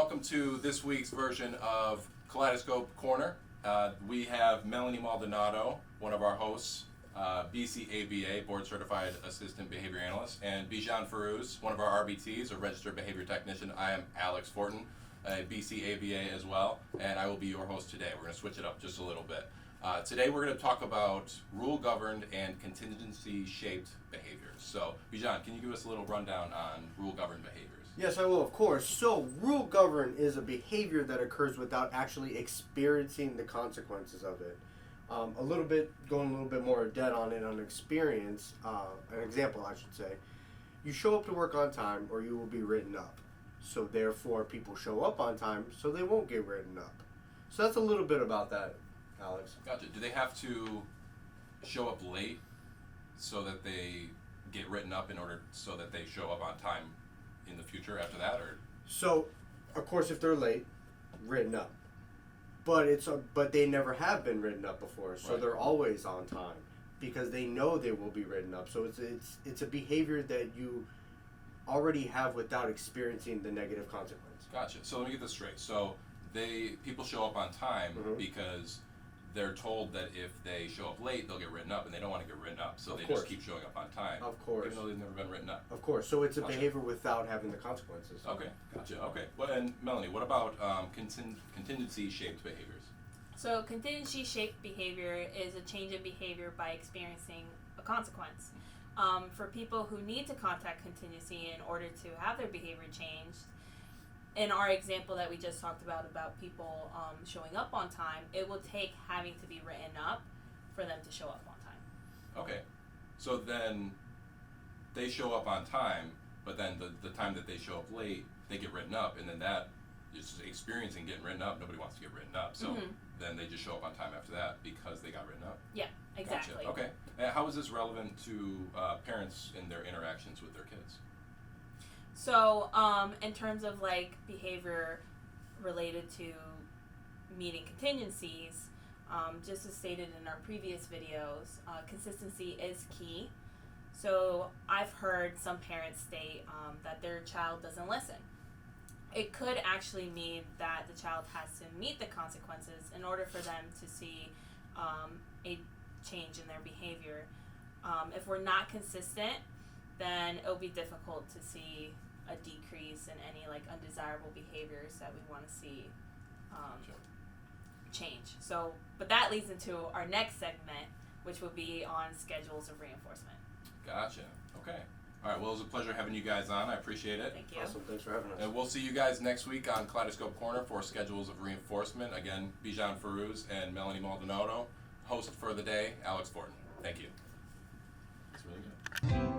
welcome to this week's version of Kaleidoscope Corner. We have Melanie Maldonado, one of our hosts, BCABA, Board Certified Assistant Behavior Analyst, and Bijan Farouz, one of our RBTs, a Registered Behavior Technician. I am Alex Fortin, a BCABA as well, and I will be your host today. We're going to switch it up just a little bit. Today we're going to talk about rule-governed and contingency-shaped behaviors. So, Bijan, can you give us a little rundown on rule-governed behaviors? Yes, I will, of course. So, rule-governed is a behavior that occurs without actually experiencing the consequences of it. Going a little bit more dead on it on experience, an example I should say. You show up to work on time or you will be written up. So, therefore, people show up on time so they won't get written up. So, that's a little bit about that, Alex. Gotcha. Do they have to show up late so that they get written up in order so that they show up on time in the future after that, or? So, of course, if they're late, written up. But they never have been written up before, so Right. They're always on time because they know they will be written up. So it's a behavior that you already have without experiencing the negative consequence. Gotcha. So let me get this straight. So people show up on time because they're told that if they show up late, they'll get written up, and they don't want to get written up, so Of they course. just keep showing up on time. Of course. Even though they've never been written up. Of course. So it's a Gotcha. behavior without having the consequences. Okay, gotcha. Okay. Well, and Melanie, what about contingency-shaped behaviors? So contingency-shaped behavior is a change in behavior by experiencing a consequence. For people who need to contact contingency in order to have their behavior changed, in our example that we just talked about people showing up on time, it will take having to be written up for them to show up on time. Okay. So then they show up on time, but then the time that they show up late, they get written up, and then that is experiencing getting written up. Nobody wants to get written up, so then they just show up on time after that because they got written up. Yeah, exactly. Gotcha. Okay. And how is this relevant to parents in their interactions with their kids? So, in terms of like behavior related to meeting contingencies, just as stated in our previous videos, consistency is key. So, I've heard some parents state that their child doesn't listen. It could actually mean that the child has to meet the consequences in order for them to see a change in their behavior. If we're not consistent, then it'll be difficult to see a decrease in any like undesirable behaviors that we want to see change. So, but that leads into our next segment, which will be on schedules of reinforcement. Gotcha. Okay. All right. Well, it was a pleasure having you guys on. I appreciate it. Thank you. Awesome. Thanks for having us. And we'll see you guys next week on Kaleidoscope Corner for schedules of reinforcement. Again, Bijan Farouz and Melanie Maldonado. Host for the day, Alex Fortin. Thank you. That's really good.